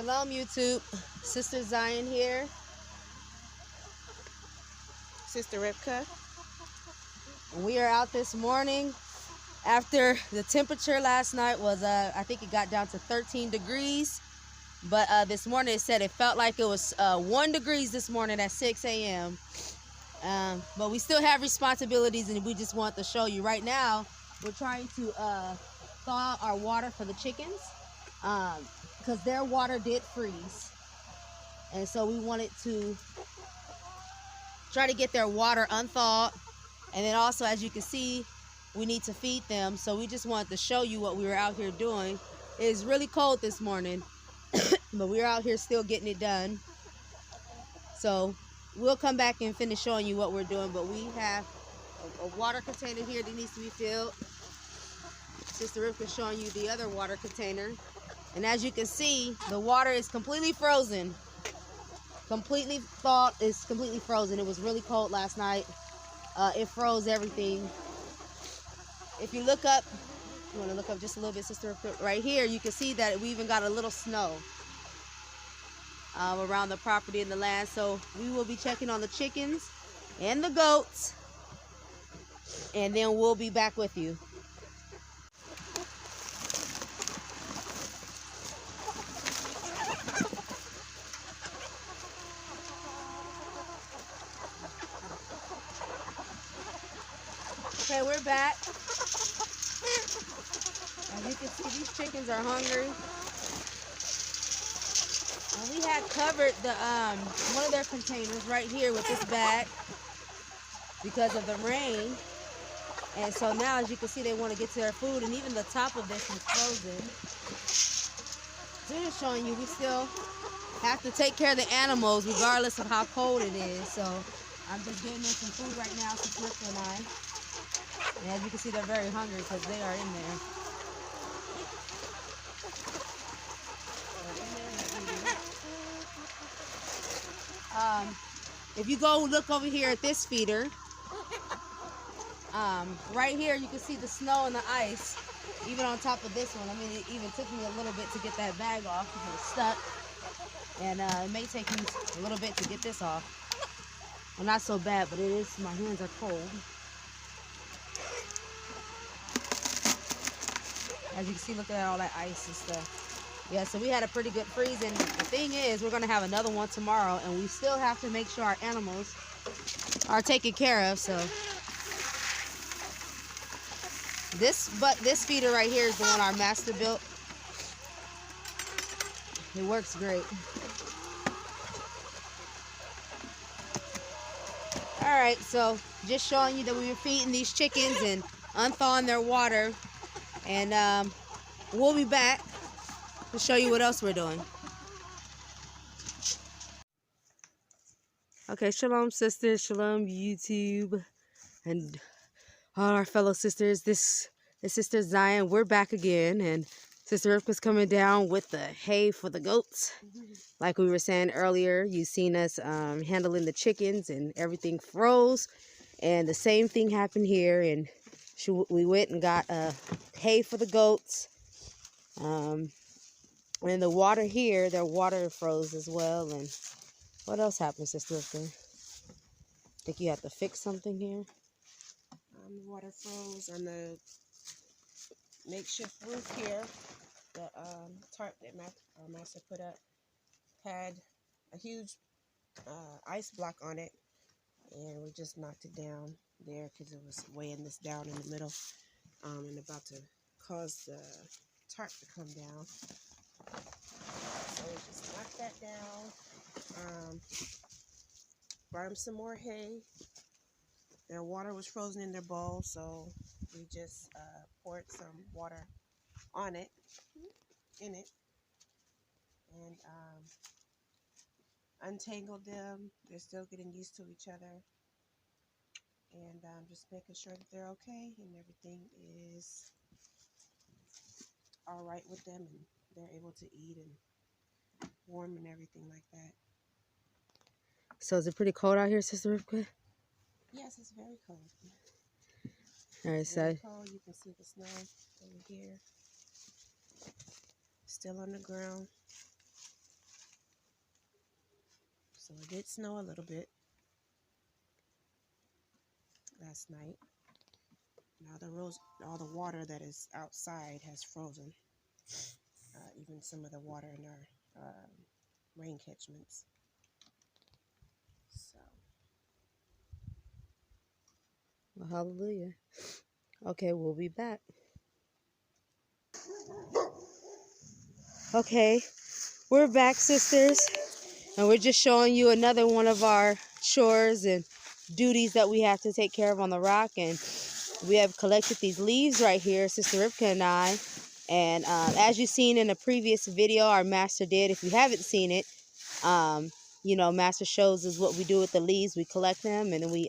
Shalom YouTube, Sister Zion here, Sister Rivka. We are out this morning after the temperature last night was, I think it got down to 13 degrees. But this morning it said it felt like it was 1 degrees this morning at 6 a.m. But we still have responsibilities, and we just want to show you right now. We're trying to thaw our water for the chickens because their water did freeze. And so we wanted to try to get their water unthawed. And then also, as you can see, we need to feed them. So we just wanted to show you what we were out here doing. It's really cold this morning, but we're out here still getting it done. So we'll come back and finish showing you what we're doing. But we have a water container here that needs to be filled. Sister Rivka showing you the other water container. And as you can see, the water is completely frozen. Completely thawed. It's completely frozen. It was really cold last night. It froze everything. If you look up, you want to look up just a little bit, Sister, right here, you can see that we even got a little snow around the property and the land. So we will be checking on the chickens and the goats, and then we'll be back with you. Okay, we're back. As you can see, these chickens are hungry. And we had covered the one of their containers right here with this bag because of the rain. And so now, as you can see, they want to get to their food, and even the top of this is frozen. So just showing you, we still have to take care of the animals regardless of how cold it is. So I'm just getting them some food right now, Sister and I. And as you can see, they're very hungry because they are in there. If you go look over here at this feeder, right here you can see the snow and the ice, even on top of this one. I mean, it even took me a little bit to get that bag off because it was stuck. And it may take me a little bit to get this off. Well, not so bad, but it is, my hands are cold. As you can see, look at all that ice and stuff. Yeah, so we had a pretty good freeze, and the thing is, we're going to have another one tomorrow, and we still have to make sure our animals are taken care of. So this feeder right here is the one our master built. It works great. All right, so just showing you that we were feeding these chickens and unthawing their water, and we'll be back to show you what else we're doing. Okay, shalom sisters, shalom YouTube, and all our fellow sisters. This is Sister Zion. We're back again, and Sister Rivka's coming down with the hay for the goats. Like we were saying earlier, you seen us handling the chickens, and everything froze, and the same thing happened here. And we went and got hay for the goats. And the water here, their water froze as well. And what else happened, Sister Rivka? Think you have to fix something here? The water froze on the makeshift roof here. The tarp that our master put up had a huge ice block on it, and we just knocked it down there because it was weighing this down in the middle, and about to cause the tarp to come down. So we just knocked that down. Brought them some more hay. Their water was frozen in their bowl, so we just poured some water on it, in it, and untangled them. They're still getting used to each other, and just making sure that they're okay and everything is all right with them, and they're able to eat and warm and everything like that. So is it pretty cold out here, Sister Rivka? Yes, it's very cold. All right, so cold. You can see the snow over here, still on the ground. So it did snow a little bit last night. Now all the water that is outside has frozen. Even some of the water in our rain catchments. So. Well, hallelujah. Okay, we'll be back. Okay, we're back, sisters, and we're just showing you another one of our chores and duties that we have to take care of on the rock. And we have collected these leaves right here, Sister Rivka and I. And as you've seen in a previous video, our master did. If you haven't seen it, you know, master shows us what we do with the leaves. We collect them, and then we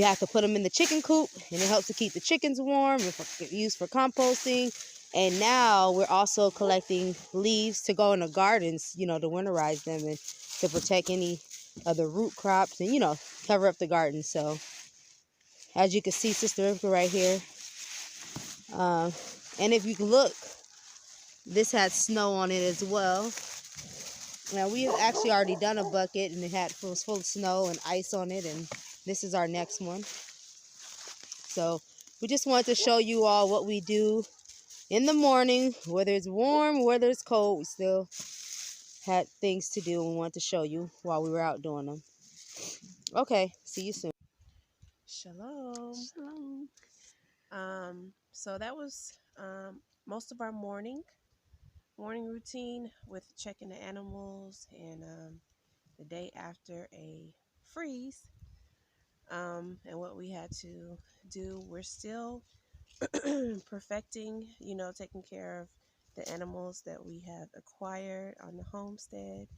have to put them in the chicken coop, and it helps to keep the chickens warm and used for composting. And now we're also collecting leaves to go in the gardens, you know, to winterize them and to protect any of the root crops and, you know, cover up the garden. So as you can see, Sister Rivka right here. And if you look, this had snow on it as well. Now we have actually already done a bucket, and it was full of snow and ice on it, and this is our next one. So we just wanted to show you all what we do in the morning, whether it's warm, whether it's cold. We still had things to do and wanted to show you while we were out doing them. Okay, see you soon. Shalom. Shalom. So that was most of our morning routine with checking the animals and the day after a freeze. And what we had to do, we're still perfecting, you know, taking care of the animals that we have acquired on the homestead.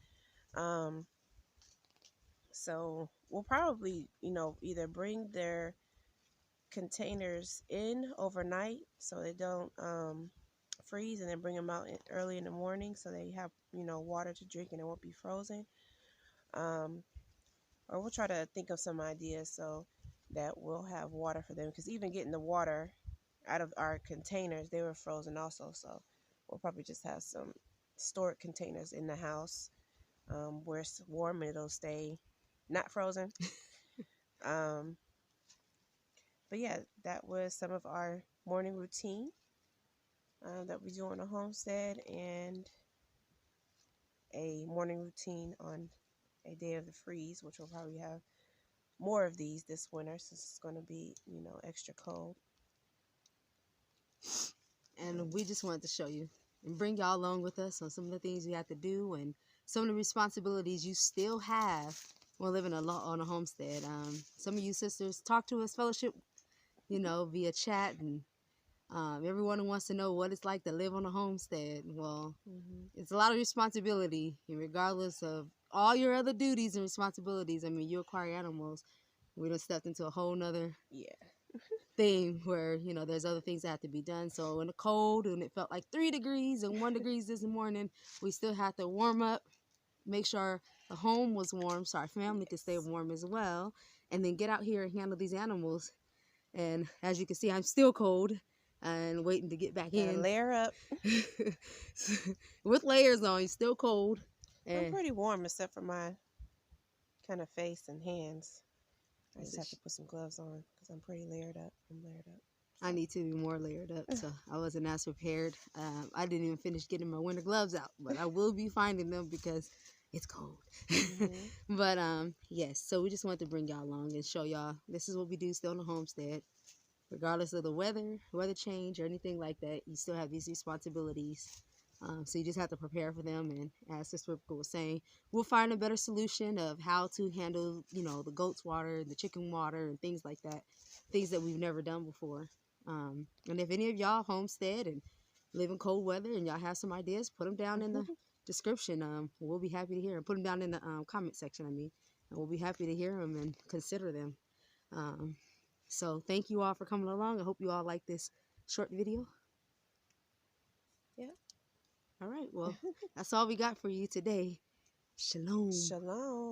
So we'll probably, you know, either bring their containers in overnight so they don't freeze, and then bring them out early in the morning so they have, you know, water to drink and it won't be frozen. Or we'll try to think of some ideas so that we'll have water for them, because even getting the water out of our containers, they were frozen also. So we'll probably just have some stored containers in the house where it's warm and it'll stay not frozen. But yeah, that was some of our morning routine that we do on the homestead, and a morning routine on a day of the freeze, which we'll probably have more of these this winter since it's going to be, you know, extra cold. And we just wanted to show you and bring y'all along with us on some of the things you have to do and some of the responsibilities you still have when living on a homestead. Some of you sisters talk to us, fellowship, you know, via chat, and everyone wants to know what it's like to live on a homestead. Well, it's a lot of responsibility, and regardless of all your other duties and responsibilities, I mean, you acquire animals. We done stepped into a whole nother thing where, you know, there's other things that have to be done. So in the cold, and it felt like 3 degrees and 1 degree this morning, we still had to warm up, make sure the home was warm so our family could stay warm as well, and then get out here and handle these animals. And as you can see, I'm still cold and waiting to get back in. Layer up. With layers on, you're still cold. And I'm pretty warm except for my kind of face and hands. I just have to put some gloves on because I'm pretty layered up. I'm layered up. So. I need to be more layered up, so I wasn't as prepared. I didn't even finish getting my winter gloves out, but I will be finding them because it's cold. But yes, so we just wanted to bring y'all along and show y'all this is what we do still on the homestead. Regardless of the weather change or anything like that, you still have these responsibilities. So you just have to prepare for them. And as Sister Ripka was saying, we'll find a better solution of how to handle, you know, the goat's water, the chicken water, and things like that. Things that we've never done before. And if any of y'all homestead and live in cold weather and y'all have some ideas, put them down in the description. We'll be happy to hear them. Put them down in the comment section, I mean. And we'll be happy to hear them and consider them. So thank you all for coming along. I hope you all like this short video. Yeah. All right. Well, that's all we got for you today. Shalom. Shalom.